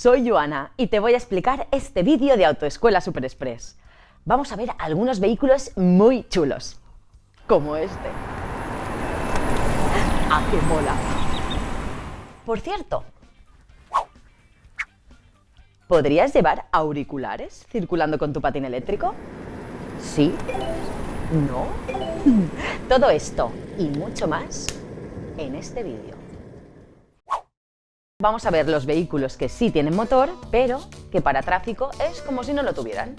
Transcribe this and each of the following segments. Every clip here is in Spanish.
Soy Joana y te voy a explicar este vídeo de Autoescuela Super Express. Vamos a ver algunos vehículos muy chulos, como este. ¡Ah, qué mola! Por cierto, ¿podrías llevar auriculares circulando con tu patín eléctrico? ¿Sí? ¿No? Todo esto y mucho más en este vídeo. Vamos a ver los vehículos que sí tienen motor, pero que para tráfico es como si no lo tuvieran.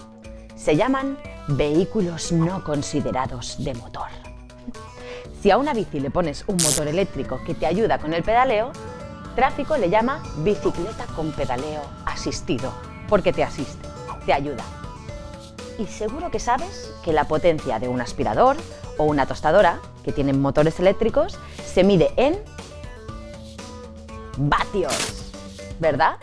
Se llaman vehículos no considerados de motor. Si a una bici le pones un motor eléctrico que te ayuda con el pedaleo, tráfico le llama bicicleta con pedaleo asistido, porque te asiste, te ayuda. Y seguro que sabes que la potencia de un aspirador o una tostadora, que tienen motores eléctricos, se mide en vatios, ¿verdad?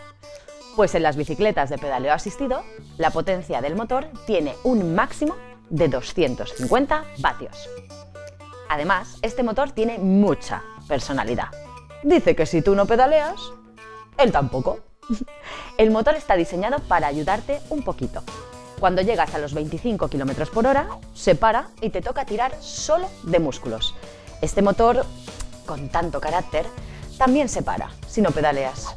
Pues en las bicicletas de pedaleo asistido, la potencia del motor tiene un máximo de 250 vatios. Además, este motor tiene mucha personalidad. Dice que si tú no pedaleas, él tampoco. El motor está diseñado para ayudarte un poquito. Cuando llegas a los 25 km por hora, se para y te toca tirar solo de músculos. Este motor, con tanto carácter, también se para si no pedaleas.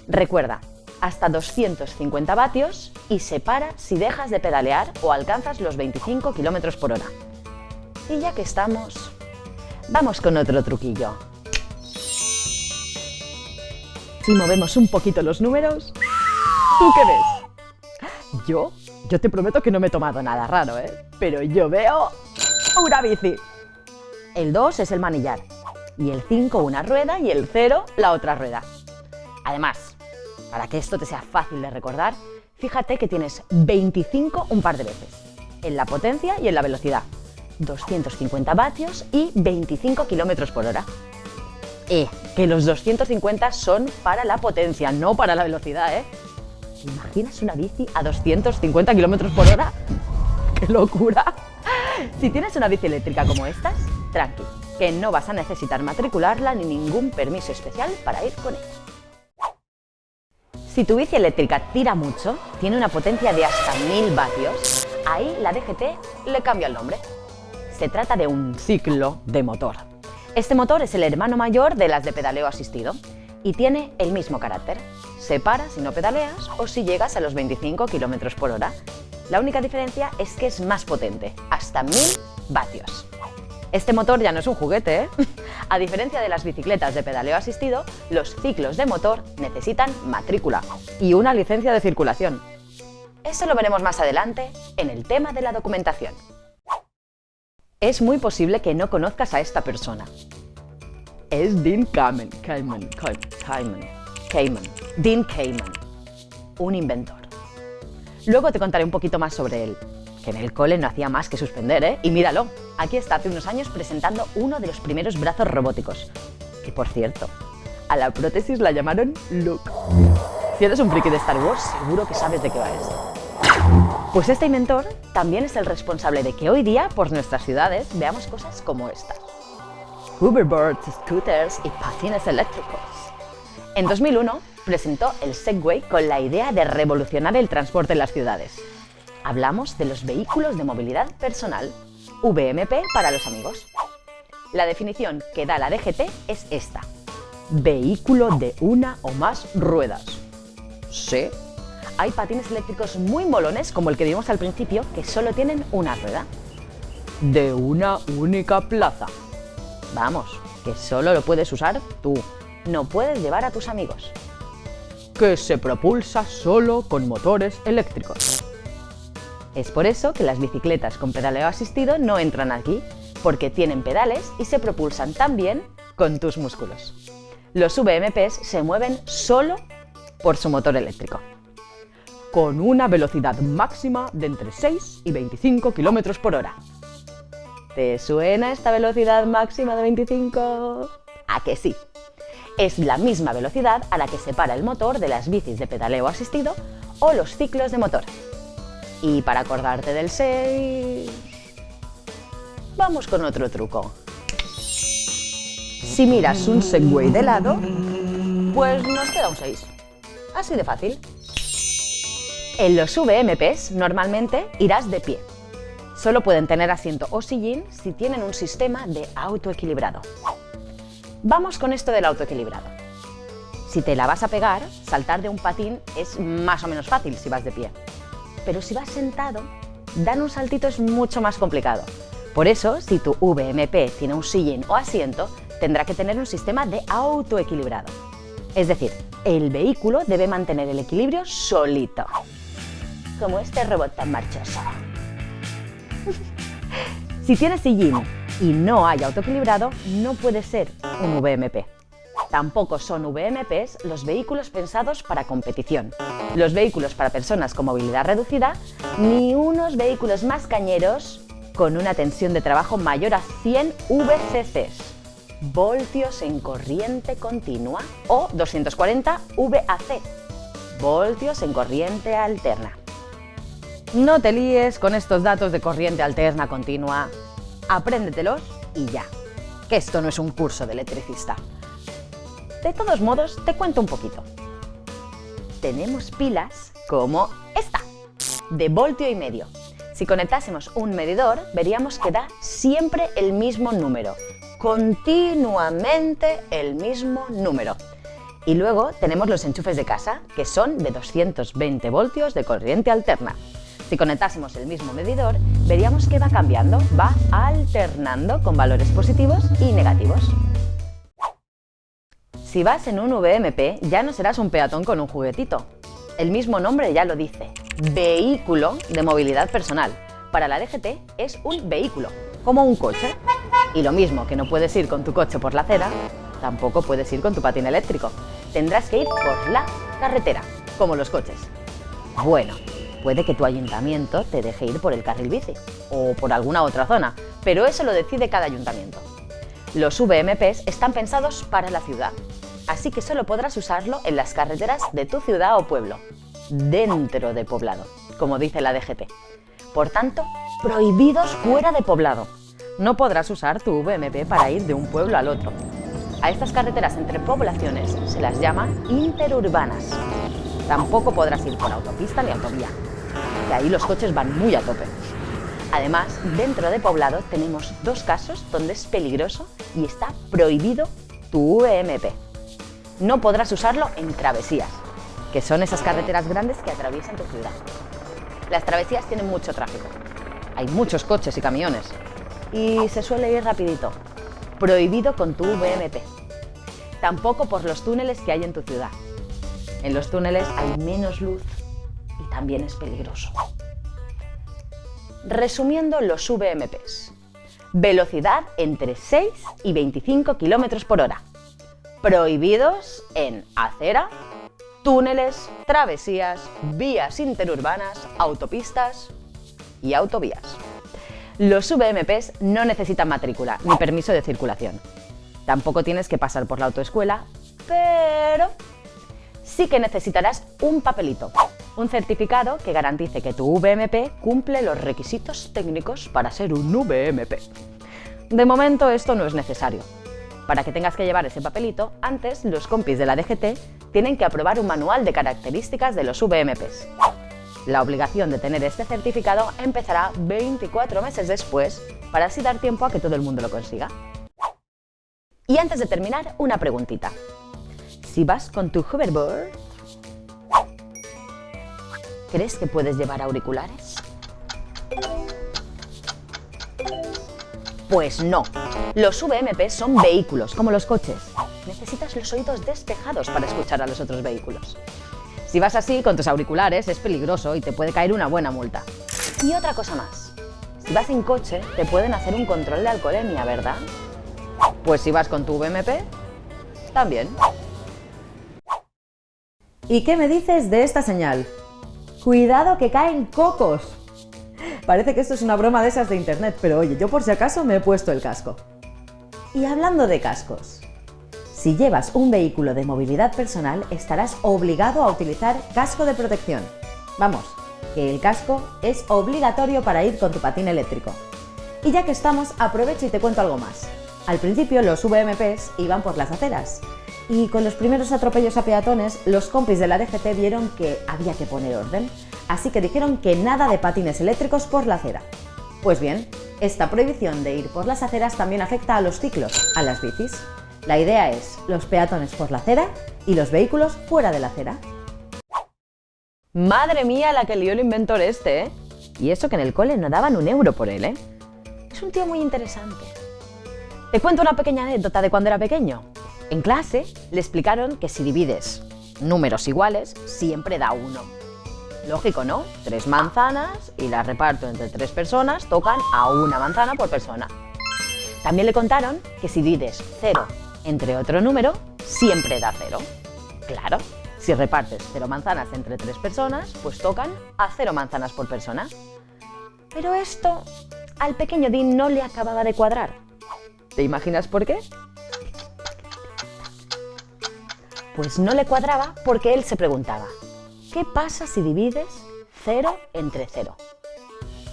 Recuerda, hasta 250 vatios y se para si dejas de pedalear o alcanzas los 25 km por hora. Y ya que estamos, vamos con otro truquillo. Si movemos un poquito los números, ¿tú qué ves? Yo te prometo que no me he tomado nada raro, pero yo veo una bici. El 2 es el manillar, y el 5 una rueda y el 0 la otra rueda. Además, para que esto te sea fácil de recordar, fíjate que tienes 25 un par de veces, en la potencia y en la velocidad, 250 vatios y 25 km por hora. Que los 250 son para la potencia, no para la velocidad, ¿Te imaginas una bici a 250 km por hora? ¡Qué locura! Si tienes una bici eléctrica como estas, tranqui, que no vas a necesitar matricularla ni ningún permiso especial para ir con ella. Si tu bici eléctrica tira mucho, tiene una potencia de hasta 1000 vatios, ahí la DGT le cambia el nombre. Se trata de un ciclo de motor. Este motor es el hermano mayor de las de pedaleo asistido y tiene el mismo carácter. Se para si no pedaleas o si llegas a los 25 km por hora. La única diferencia es que es más potente, hasta 1000 vatios. Este motor ya no es un juguete, A diferencia de las bicicletas de pedaleo asistido, los ciclos de motor necesitan matrícula y una licencia de circulación. Eso lo veremos más adelante en el tema de la documentación. Es muy posible que no conozcas a esta persona. Es Dean Kamen, Dean Kamen, un inventor. Luego te contaré un poquito más sobre él, que en el cole no hacía más que suspender, Y míralo, aquí está hace unos años presentando uno de los primeros brazos robóticos. Que por cierto, a la prótesis la llamaron Luke. Si eres un friki de Star Wars, seguro que sabes de qué va esto. Pues este inventor también es el responsable de que hoy día, por nuestras ciudades, veamos cosas como estas. Hoverboards, scooters y patines eléctricos. En 2001 presentó el Segway con la idea de revolucionar el transporte en las ciudades. Hablamos de los vehículos de movilidad personal, VMP para los amigos. La definición que da la DGT es esta: vehículo de una o más ruedas. ¿Sí? Hay patines eléctricos muy molones, como el que vimos al principio, que solo tienen una rueda. De una única plaza. Vamos, que solo lo puedes usar tú, no puedes llevar a tus amigos. Que se propulsa solo con motores eléctricos. Es por eso que las bicicletas con pedaleo asistido no entran aquí, porque tienen pedales y se propulsan también con tus músculos. Los VMPs se mueven solo por su motor eléctrico, con una velocidad máxima de entre 6 y 25 km por hora. ¿Te suena esta velocidad máxima de 25? ¿A que sí? Es la misma velocidad a la que se para el motor de las bicis de pedaleo asistido o los ciclos de motor. Y para acordarte del 6, vamos con otro truco. Si miras un Segway de lado, pues nos queda un 6. Así de fácil. En los VMPs normalmente irás de pie. Solo pueden tener asiento o sillín si tienen un sistema de autoequilibrado. Vamos con esto del autoequilibrado. Si te la vas a pegar, saltar de un patín es más o menos fácil si vas de pie. Pero si vas sentado, dar un saltito es mucho más complicado. Por eso, si tu VMP tiene un sillín o asiento, tendrá que tener un sistema de autoequilibrado. Es decir, el vehículo debe mantener el equilibrio solito. Como este robot tan marchoso. Si tienes sillín y no hay autoequilibrado, no puede ser un VMP. Tampoco son VMPs los vehículos pensados para competición, los vehículos para personas con movilidad reducida, ni unos vehículos más cañeros con una tensión de trabajo mayor a 100 VCCs, voltios en corriente continua, o 240 VAC, voltios en corriente alterna. No te líes con estos datos de corriente alterna continua. Apréndetelos y ya, que esto no es un curso de electricista. De todos modos, te cuento un poquito. Tenemos pilas como esta, de voltio y medio. Si conectásemos un medidor, veríamos que da siempre el mismo número, continuamente el mismo número. Y luego tenemos los enchufes de casa, que son de 220 voltios de corriente alterna. Si conectásemos el mismo medidor, veríamos que va cambiando, va alternando con valores positivos y negativos. Si vas en un VMP, ya no serás un peatón con un juguetito. El mismo nombre ya lo dice, vehículo de movilidad personal. Para la DGT es un vehículo, como un coche. Y lo mismo que no puedes ir con tu coche por la acera, tampoco puedes ir con tu patín eléctrico. Tendrás que ir por la carretera, como los coches. Bueno, puede que tu ayuntamiento te deje ir por el carril bici o por alguna otra zona, pero eso lo decide cada ayuntamiento. Los VMPs están pensados para la ciudad, así que solo podrás usarlo en las carreteras de tu ciudad o pueblo, dentro de poblado, como dice la DGT. Por tanto, prohibidos fuera de poblado. No podrás usar tu VMP para ir de un pueblo al otro. A estas carreteras entre poblaciones se las llama interurbanas. Tampoco podrás ir por autopista ni autovía, que ahí los coches van muy a tope. Además, dentro de poblado tenemos dos casos donde es peligroso y está prohibido tu VMP. No podrás usarlo en travesías, que son esas carreteras grandes que atraviesan tu ciudad. Las travesías tienen mucho tráfico, hay muchos coches y camiones y se suele ir rapidito. Prohibido con tu VMP. Tampoco por los túneles que hay en tu ciudad. En los túneles hay menos luz y también es peligroso. Resumiendo los VMPs. Velocidad entre 6 y 25 km por hora. Prohibidos en acera, túneles, travesías, vías interurbanas, autopistas y autovías. Los VMPs no necesitan matrícula ni permiso de circulación. Tampoco tienes que pasar por la autoescuela, pero sí que necesitarás un papelito, un certificado que garantice que tu VMP cumple los requisitos técnicos para ser un VMP. De momento esto no es necesario. Para que tengas que llevar ese papelito, antes los compis de la DGT tienen que aprobar un manual de características de los VMPs. La obligación de tener este certificado empezará 24 meses después, para así dar tiempo a que todo el mundo lo consiga. Y antes de terminar, una preguntita. Si vas con tu hoverboard, ¿crees que puedes llevar auriculares? Pues no. Los VMP son vehículos, como los coches. Necesitas los oídos despejados para escuchar a los otros vehículos. Si vas así, con tus auriculares, es peligroso y te puede caer una buena multa. Y otra cosa más. Si vas en coche, te pueden hacer un control de alcoholemia, ¿verdad? Pues si vas con tu VMP, también. ¿Y qué me dices de esta señal? ¡Cuidado que caen cocos! Parece que esto es una broma de esas de internet, pero oye, yo por si acaso me he puesto el casco. Y hablando de cascos, si llevas un vehículo de movilidad personal, estarás obligado a utilizar casco de protección. Vamos, que el casco es obligatorio para ir con tu patín eléctrico. Y ya que estamos, aprovecho y te cuento algo más. Al principio los VMPs iban por las aceras, y con los primeros atropellos a peatones, los compis de la DGT vieron que había que poner orden. así que dijeron que nada de patines eléctricos por la acera. Pues bien, esta prohibición de ir por las aceras también afecta a los ciclos, a las bicis. La idea es los peatones por la acera y los vehículos fuera de la acera. Madre mía, la que lió el inventor este, ¿eh? Y eso que en el cole no daban un euro por él, ¿eh? Es un tío muy interesante. Te cuento una pequeña anécdota de cuando era pequeño. En clase le explicaron que si divides números iguales, siempre da 1. Lógico, ¿no? 3 manzanas y las reparto entre 3 personas, tocan a 1 manzana por persona. También le contaron que si divides 0 entre otro número, siempre da 0. Claro, si repartes 0 manzanas entre 3 personas, pues tocan a 0 manzanas por persona. Pero esto al pequeño Dean no le acababa de cuadrar. ¿Te imaginas por qué? Pues no le cuadraba porque él se preguntaba, ¿qué pasa si divides 0 entre 0?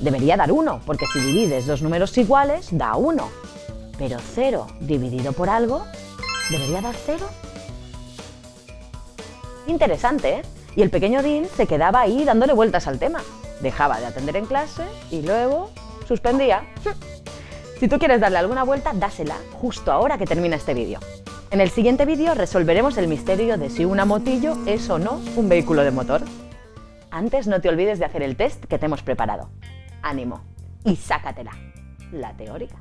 Debería dar 1, porque si divides 2 números iguales, da 1. Pero 0 dividido por algo, ¿debería dar 0? Interesante, ¿eh? Y el pequeño Dean se quedaba ahí dándole vueltas al tema. Dejaba de atender en clase y luego suspendía. Si tú quieres darle alguna vuelta, dásela justo ahora que termina este vídeo. En el siguiente vídeo resolveremos el misterio de si una motillo es o no un vehículo de motor. Antes no te olvides de hacer el test que te hemos preparado. ¡Ánimo! Y sácatela, la teórica.